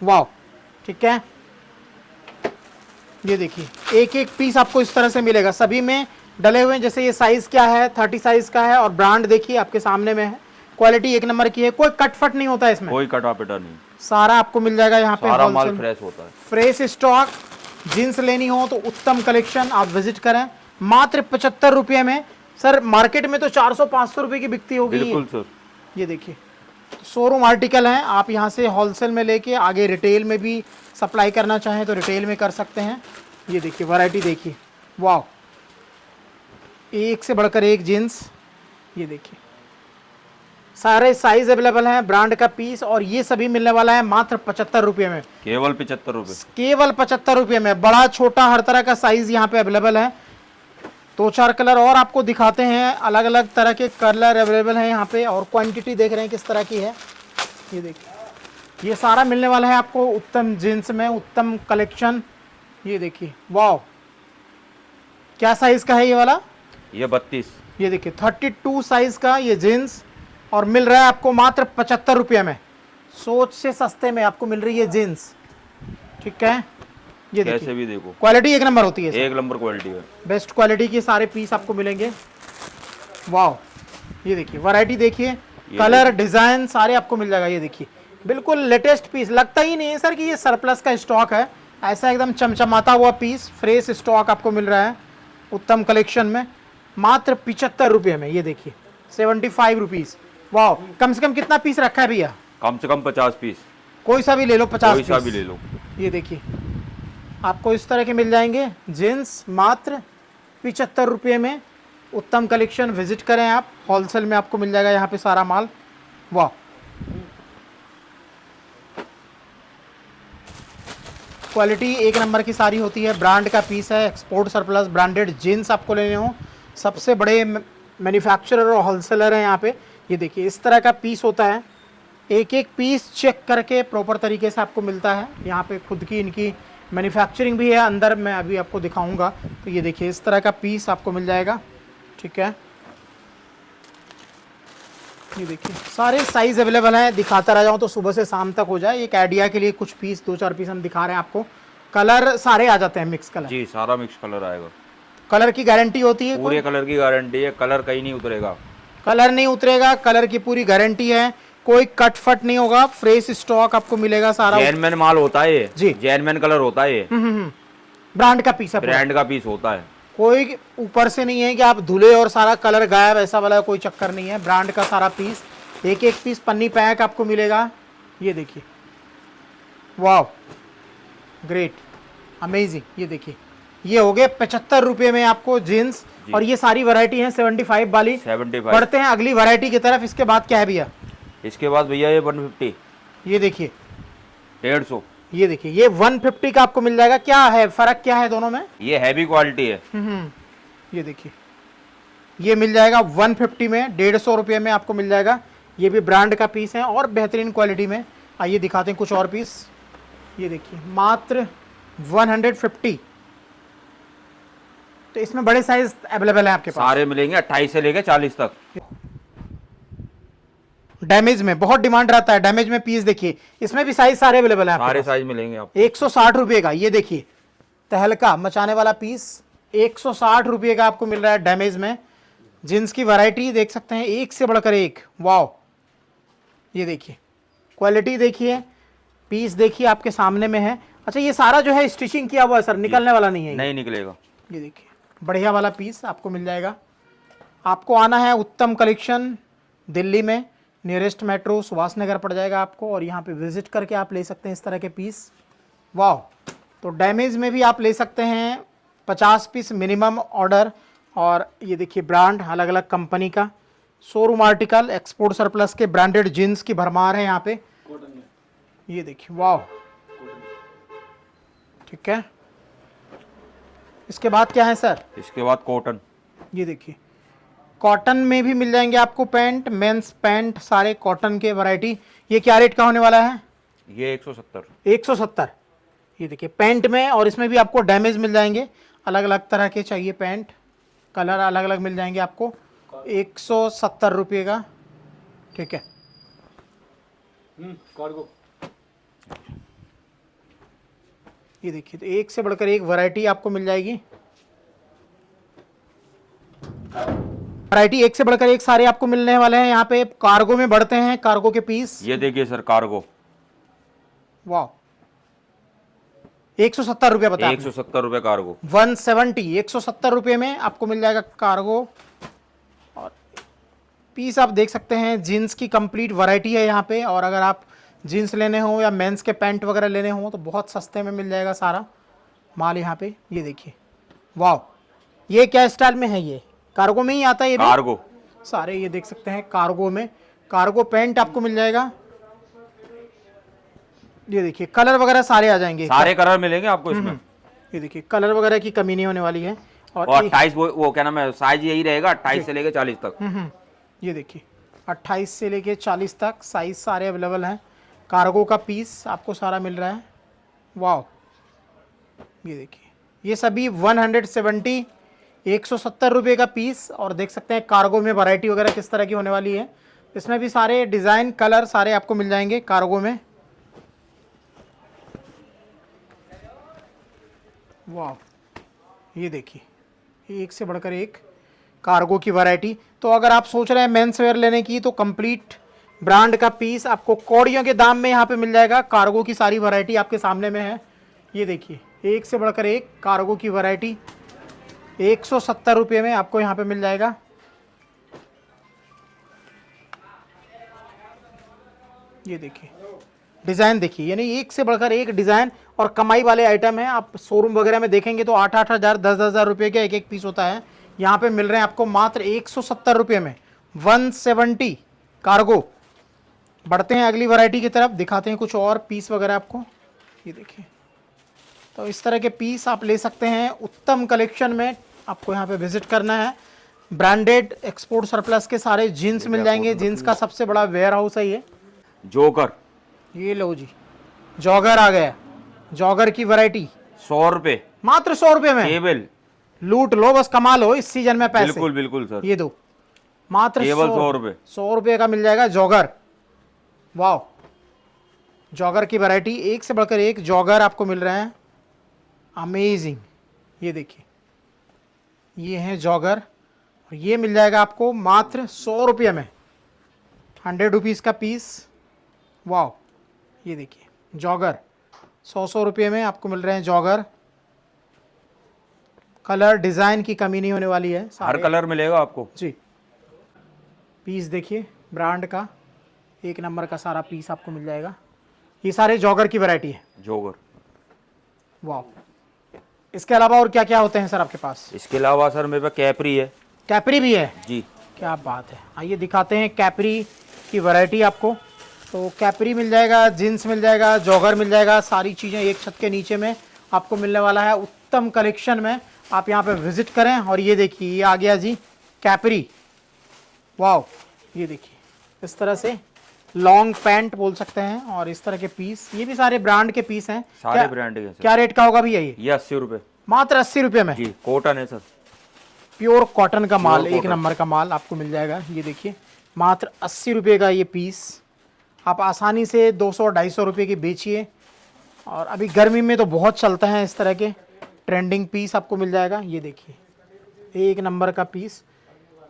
वाह, ठीक है। ये देखिए एक एक पीस आपको इस तरह से मिलेगा, सभी में डले हुए हैं। जैसे ये साइज क्या है, 30 साइज का है और ब्रांड देखिए आपके सामने में है। क्वालिटी एक नंबर की है, कोई कटफट नहीं होता है इसमें, कोई कटा पिटा नहीं, सारा आपको मिल जाएगा यहाँ पे। सारा माल फ्रेश होता है, फ्रेश स्टॉक। जींस लेनी हो तो उत्तम कलेक्शन, आप विजिट करें मात्र 75 रुपये में। सर मार्केट में तो 400-500 रुपये की बिकती होगी। बिल्कुल सर। ये देखिए शोरूम आर्टिकल हैं, आप यहाँ से होलसेल में लेके आगे रिटेल में भी सप्लाई करना चाहें तो रिटेल में कर सकते हैं। ये देखिए वैरायटी देखिए, वाह, एक से बढ़कर एक जीन्स। ये देखिए सारे साइज अवेलेबल हैं, ब्रांड का पीस, और ये सभी मिलने वाला है मात्र 75 रुपये में। केवल 75 रुपये, केवल 75 रुपये में। बड़ा छोटा हर तरह का साइज यहाँ पे अवेलेबल है। 2-4 कलर और आपको दिखाते हैं, अलग अलग तरह के कलर अवेलेबल हैं यहाँ पे, और क्वांटिटी देख रहे हैं किस तरह की है। ये देखिए ये सारा मिलने वाला है आपको उत्तम जींस में, उत्तम कलेक्शन। ये देखिए वाह, क्या साइज का है ये वाला? ये 32। ये देखिए 32 साइज का ये जींस, और मिल रहा है आपको मात्र 75 रुपये में। सोच से सस्ते में आपको मिल रही है जींस, ठीक है। ये कैसे भी देखो, क्वालिटी एक नंबर होती है, एक नंबर क्वालिटी है, बेस्ट क्वालिटी के सारे पीस आपको मिलेंगे। वाह, ये देखिए वैरायटी देखिए, कलर डिजाइन सारे आपको मिल जाएगा। ये देखिए बिल्कुल लेटेस्ट पीस, लगता ही नहीं है सर कि ये सरप्लस का स्टॉक है, ऐसा एकदम चमचमाता हुआ पीस, फ्रेश स्टॉक आपको मिल रहा है उत्तम कलेक्शन में मात्र 75 रुपये में। ये देखिए 75 रुपीज़। वाह, कम से कम कितना पीस रखा है भैया? कम से कम 50 पीस, कोई सा भी ले लो, 50 कोई सा पीस भी ले लो। ये देखिए आपको इस तरह के मिल जाएंगे जींस मात्र 75 रुपये में। उत्तम कलेक्शन, विजिट करें आप, होलसेल में आपको मिल जाएगा यहाँ पे सारा माल। वाह, क्वालिटी एक नंबर की सारी होती है, ब्रांड का पीस है, एक्सपोर्ट सरप्लस ब्रांडेड जीन्स आपको लेने हो, सबसे बड़े मैन्युफैक्चरर और होलसेलर हैं यहाँ पे। ये देखिए इस तरह का पीस होता है, एक एक पीस चेक करके प्रॉपर तरीके से आपको मिलता है। यहाँ पे खुद की इनकी मैन्युफैक्चरिंग भी है, अंदर मैं अभी आपको दिखाऊंगा। तो ये देखिए इस तरह का पीस आपको मिल जाएगा, ठीक है। ये देखिए सारे साइज अवेलेबल हैं, दिखाता रह जाऊँ तो सुबह से शाम तक हो जाए। एक आइडिया के लिए कुछ पीस, 2-4 पीस हम दिखा रहे हैं आपको। कलर सारे आ जाते हैं, मिक्स कलर जी, सारा मिक्स कलर आएगा। कलर की गारंटी होती है, पूरे कलर की गारंटी है, कलर कहीं नहीं उतरेगा, कलर नहीं उतरेगा, कलर की पूरी गारंटी है, कोई कट फट नहीं होगा, फ्रेश स्टॉक आपको मिलेगा सारा। जैनमैन माल होता है ये जी, जैनमैन कलर होता है ये, ब्रांड का पीस है, ब्रांड का पीस होता है। कोई ऊपर से नहीं है कि आप धुले और सारा कलर गायब, ऐसा वाला कोई चक्कर नहीं है। ब्रांड का सारा पीस, एक एक पीस पन्नी पैक आपको मिलेगा। ये देखिए वाह, ग्रेट, अमेजिंग। ये देखिए ये हो गए 75 रुपये में आपको जीन्स, और ये सारी वैरायटी है 75 वाली। 75। बढ़ते हैं अगली वैरायटी की तरफ। इसके बाद क्या है भैया? इसके बाद भैया ये 150, ये देखिए 150। ये देखिए ये 150 का आपको मिल जाएगा। क्या है फर्क, क्या है दोनों में? ये हैवी क्वालिटी है। ये देखिए ये मिल जाएगा 150 में, 150 रुपये में आपको मिल जाएगा। ये भी ब्रांड का पीस है और बेहतरीन क्वालिटी में। आइए दिखाते हैं कुछ और पीस। ये देखिए मात्र 150। तो इसमें बड़े साइज अवेलेबल है आपके पास, सारे मिलेंगे 28 से लेके 40 तक। डैमेज में बहुत डिमांड रहता है, डैमेज में पीस देखिए, इसमें भी साइज सारे अवेलेबल है, सारे साइज मिलेंगे आपको। 160 रुपये का। ये देखिए तहलका मचाने वाला पीस 160 रुपये का आपको मिल रहा है डैमेज में। जींस की वैरायटी देख सकते हैं, एक से बढ़कर एक। वाह, ये देखिए क्वालिटी देखिए, पीस देखिए आपके सामने में है। अच्छा ये सारा जो है स्टिचिंग किया हुआ है सर, निकलने वाला नहीं है? नहीं निकलेगा। ये देखिए बढ़िया वाला पीस आपको मिल जाएगा। आपको आना है उत्तम कलेक्शन, दिल्ली में नियरेस्ट मेट्रो सुभाष नगर पड़ जाएगा आपको, और यहाँ पे विजिट करके आप ले सकते हैं इस तरह के पीस। वाह, तो डैमेज में भी आप ले सकते हैं, 50 पीस मिनिमम ऑर्डर। और ये देखिए ब्रांड अलग अलग कंपनी का, शोरूम आर्टिकल, एक्सपोर्ट सरप्लस के ब्रांडेड जीन्स की भरमार है यहाँ पे। ये देखिए वाह, ठीक है। इसके बाद क्या है सर? इसके बाद कॉटन। ये देखिए कॉटन में भी मिल जाएंगे आपको पैंट, मेंस पैंट, सारे कॉटन के वैरायटी। ये क्या रेट का होने वाला है? ये 170। 170। ये देखिए पैंट में, और इसमें भी आपको डैमेज मिल जाएंगे, अलग अलग तरह के चाहिए पैंट, कलर अलग अलग मिल जाएंगे आपको। 170 रुपये का, ठीक है। कार्गो ये देखिए, तो एक से बढ़कर एक वैरायटी आपको मिल जाएगी। वैरायटी एक से बढ़कर एक सारे आपको मिलने वाले हैं। यहाँ पे कार्गो में बढ़ते हैं, कार्गो के पीस। ये देखिए सर कार्गो, वाह, 170 रुपये बताया। 170 रुपए कार्गो। 170, 170 रुपये में आपको मिल जाएगा कार्गो। और पीस आप देख सकते हैं, जीन्स की कंप्लीट वैरायटी है यहाँ पे। और अगर आप जीन्स लेने हो या मेंस के पैंट वगैरह लेने हो तो बहुत सस्ते में मिल जाएगा सारा माल यहाँ पे। ये देखिए, वाह, ये क्या स्टाइल में है? ये कार्गो में ही आता है ये भी? कार्गो सारे ये देख सकते हैं कार्गो में। कार्गो पैंट आपको मिल जाएगा। ये देखिए, कलर वगैरह सारे आ जाएंगे, सारे कलर मिलेंगे आपको इसमें। ये देखिए, कलर वगैरह की कमी नहीं होने वाली है। और 28 वो क्या नाम है, साइज यही रहेगा 28 से लेके 40 तक। ये देखिए, 28 से लेके 40 तक साइज सारे अवेलेबल हैं। कार्गो का पीस आपको सारा मिल रहा है। वाह, ये देखिए, ये सभी 170, 170 रुपये का पीस। और देख सकते हैं कार्गो में वैरायटी वगैरह किस तरह की होने वाली है। इसमें भी सारे डिज़ाइन कलर सारे आपको मिल जाएंगे कार्गो में। वाह, ये देखिए, एक से बढ़कर एक कार्गो की वैरायटी। तो अगर आप सोच रहे हैं मेंस वेयर लेने की तो कंप्लीट ब्रांड का पीस आपको कौड़ियों के दाम में यहाँ पे मिल जाएगा। कार्गो की सारी वैरायटी आपके सामने में है। ये देखिए, एक से बढ़कर एक कार्गो की वैरायटी 170 रुपये में आपको यहाँ पे मिल जाएगा। ये देखिए, डिज़ाइन देखिए, यानी एक से बढ़कर एक डिज़ाइन और कमाई वाले आइटम है। आप शोरूम वगैरह में देखेंगे तो 8-8 हज़ार 10-10 हज़ार रुपये का एक एक पीस होता है। यहाँ पे मिल रहे हैं आपको मात्र 170 रुपये में। 170 कार्गो। बढ़ते हैं अगली वैरायटी की तरफ, दिखाते हैं कुछ और पीस वगैरह आपको। ये देखिए, तो इस तरह के पीस आप ले सकते हैं उत्तम कलेक्शन में। आपको यहाँ पे विजिट करना है। ब्रांडेड एक्सपोर्ट सरप्लस के सारे जीन्स मिल जाएंगे। जीन्स का सबसे बड़ा वेयर हाउस है ये। जोकर, ये लो जी, जॉगर आ गया। जॉगर की वैरायटी 100 रुपए, मात्र 100 रुपये में। केबल लूट लो, बस कमा लो इस सीजन में पैसे। बिल्कुल बिल्कुल सर, ये दो, मात्र केवल 100 रुपए। 100 रुपये का मिल जाएगा जॉगर। वाह, जॉगर की वैरायटी एक से बढ़कर एक जॉगर आपको मिल रहे हैं। अमेजिंग। ये देखिए, ये है जॉगर और ये मिल जाएगा आपको मात्र 100 रुपये में। 100 रुपीज़ का पीस। वाह, ये देखिए, जॉगर 100 रुपये में आपको मिल रहे हैं जॉगर। कलर डिज़ाइन की कमी नहीं होने वाली है, हर कलर मिलेगा आपको जी। पीस देखिए, ब्रांड का एक नंबर का सारा पीस आपको मिल जाएगा। ये सारे जॉगर की वैरायटी है। जोगर। वाह, इसके अलावा और क्या क्या होते हैं सर आपके पास? इसके अलावा सर मेरे पास कैपरी है। कैपरी भी है जी, क्या बात है। आइए दिखाते हैं कैपरी की वैरायटी आपको। तो कैपरी मिल जाएगा, जीन्स मिल जाएगा, जॉगर मिल जाएगा। सारी चीज़ें एक छत के नीचे में आपको मिलने वाला है उत्तम कलेक्शन में। आप यहाँ पे विजिट करें। और ये देखिए, ये आ गया जी कैपरी। वाह, ये देखिए, इस तरह से लॉन्ग पैंट बोल सकते हैं। और इस तरह के पीस, ये भी सारे ब्रांड के पीस हैं। सारे ब्रांड के सर। क्या रेट का होगा भैया ये? 80 रुपए, मात्र 80 रुपये में। जी, कॉटन है सर, प्योर कॉटन का माल, एक कॉटन। नंबर का माल आपको मिल जाएगा। ये देखिए, मात्र 80 रुपये का ये पीस। आप आसानी से 200-250 रुपये की बेचिए। और अभी गर्मी में तो बहुत चलता है इस तरह के ट्रेंडिंग पीस आपको मिल जाएगा। ये देखिए, एक नंबर का पीस।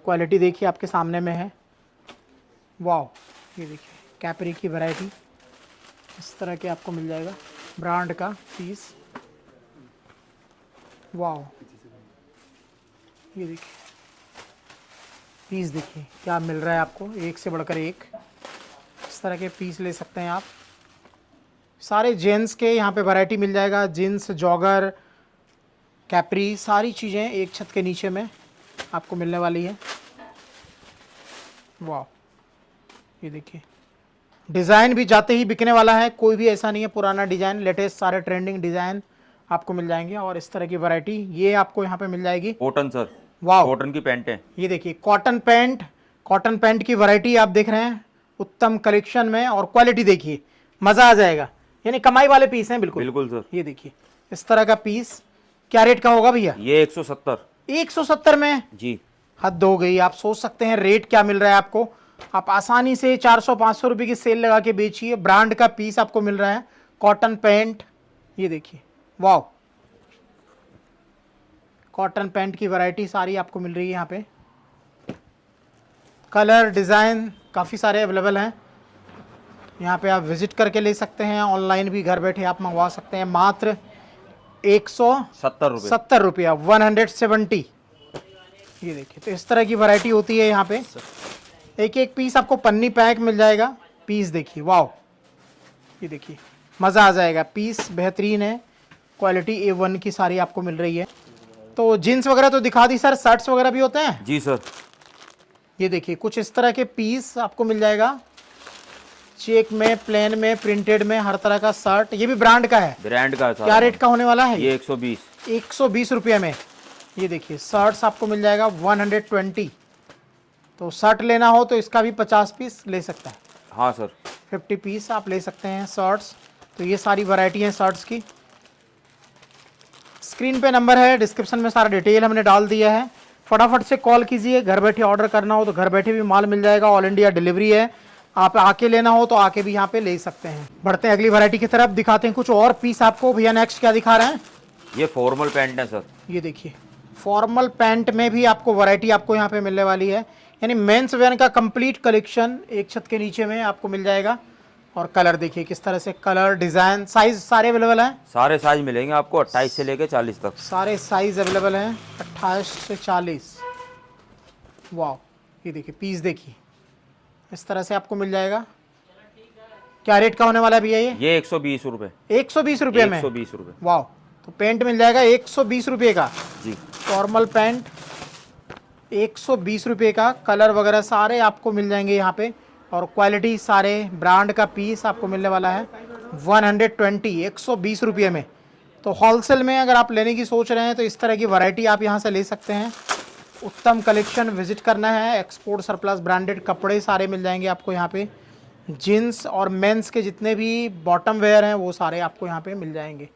क्वालिटी देखिए आपके सामने में है। वाह, ये देखिए, कैपरी की वैरायटी इस तरह के आपको मिल जाएगा, ब्रांड का पीस। वाह, ये देखिए, पीस देखिए क्या मिल रहा है आपको, एक से बढ़कर एक। इस तरह के पीस ले सकते हैं आप। सारे जेंट्स के यहाँ पे वैरायटी मिल जाएगा। जीन्स, जॉगर, कैपरी, सारी चीज़ें एक छत के नीचे में आपको मिलने वाली है। वाह, ये देखिए, डिज़ाइन भी जाते ही बिकने वाला है। कोई भी ऐसा नहीं है पुराना डिज़ाइन, लेटेस्ट सारे ट्रेंडिंग डिज़ाइन आपको मिल जाएंगे। और इस तरह की वैरायटी ये आपको यहाँ पे मिल जाएगी। कॉटन सर, वाह, कॉटन की पैंट है। ये देखिए, कॉटन पैंट। कॉटन पैंट की वैरायटी आप देख रहे हैं उत्तम कलेक्शन में। और क्वालिटी देखिए, मज़ा आ जाएगा। यानी कमाई वाले पीस हैं बिल्कुल। बिल्कुल सर। ये देखिए, इस तरह का पीस क्या रेट का होगा भैया? ये 170। 170 में? जी, हद हो गई। आप सोच सकते हैं रेट क्या मिल रहा है आपको। आप आसानी से 400-500 रुपये की सेल लगा के बेचिए। ब्रांड का पीस आपको मिल रहा है, कॉटन पैंट। ये देखिए, वाह, कॉटन पैंट की वैरायटी सारी आपको मिल रही है यहाँ पे। कलर डिज़ाइन काफ़ी सारे अवेलेबल हैं। यहाँ पे आप विजिट करके ले सकते हैं, ऑनलाइन भी घर बैठे आप मंगवा सकते हैं। मात्र 170 रुपया 170। ये देखिए, तो इस तरह की वैरायटी होती है यहाँ पे। एक एक पीस आपको पन्नी पैक मिल जाएगा। पीस देखिए, वाह, ये देखिए, मज़ा आ जाएगा। पीस बेहतरीन है, क्वालिटी A1 की सारी आपको मिल रही है। तो जीन्स वगैरह तो दिखा दी सर, शर्ट्स वगैरह भी होते हैं? जी सर। ये देखिए, कुछ इस तरह के पीस आपको मिल जाएगा, चेक में, प्लेन में, प्रिंटेड में, हर तरह का शर्ट। ये भी ब्रांड का है? ब्रांड का है सर। क्या रेट का होने वाला है ये 120। 120 रुपये में। ये देखिए, शर्ट्स आपको मिल जाएगा 120। तो शर्ट लेना हो तो इसका भी 50 पीस ले सकता है। हाँ सर। 50 पीस आप ले सकते हैं शर्ट्स। तो ये सारी वैरायटी है शर्ट्स की। स्क्रीन पे नंबर है, डिस्क्रिप्शन में सारा डिटेल हमने डाल दिया है। फटाफट से कॉल कीजिए, घर बैठे ऑर्डर करना हो तो घर बैठे भी माल मिल जाएगा। ऑल इंडिया डिलीवरी है, आप आके लेना हो तो आके भी यहाँ पे ले सकते हैं। बढ़ते हैं अगली वैरायटी की तरफ, दिखाते हैं कुछ और पीस आपको। भैया नेक्स्ट क्या दिखा रहे हैं? ये फॉर्मल पैंट है सर। ये देखिए, फॉर्मल पैंट में भी आपको वैरायटी आपको यहाँ पे मिलने वाली है। यानी मेंस वेयर का कंप्लीट कलेक्शन एक छत के नीचे में आपको मिल जाएगा। और कलर देखिए किस तरह से, कलर, डिज़ाइन, साइज सारे अवेलेबल हैं। सारे साइज मिलेंगे आपको 28 से लेके 40 तक। सारे साइज अवेलेबल हैं 28 से 40। वाह, ये देखिए, पीस देखिए, इस तरह से आपको मिल जाएगा। क्या रेट का होने वाला है भैया ये 120 रुपये। 120 रुपये में? 120 रुपये। वाह, तो पैंट मिल जाएगा 120 रुपये का। जी। फॉर्मल पैंट 120 रुपये का। कलर वगैरह सारे आपको मिल जाएंगे यहाँ पे। और क्वालिटी सारे ब्रांड का पीस आपको मिलने वाला है 120 रुपये में। तो होलसेल में अगर आप लेने की सोच रहे हैं तो इस तरह की वैरायटी आप यहाँ से ले सकते हैं। उत्तम कलेक्शन विजिट करना है। एक्सपोर्ट सरप्लस ब्रांडेड कपड़े सारे मिल जाएंगे आपको यहाँ पे। जीन्स और मेंस के जितने भी बॉटम वेयर हैं वो सारे आपको यहाँ पे मिल जाएंगे।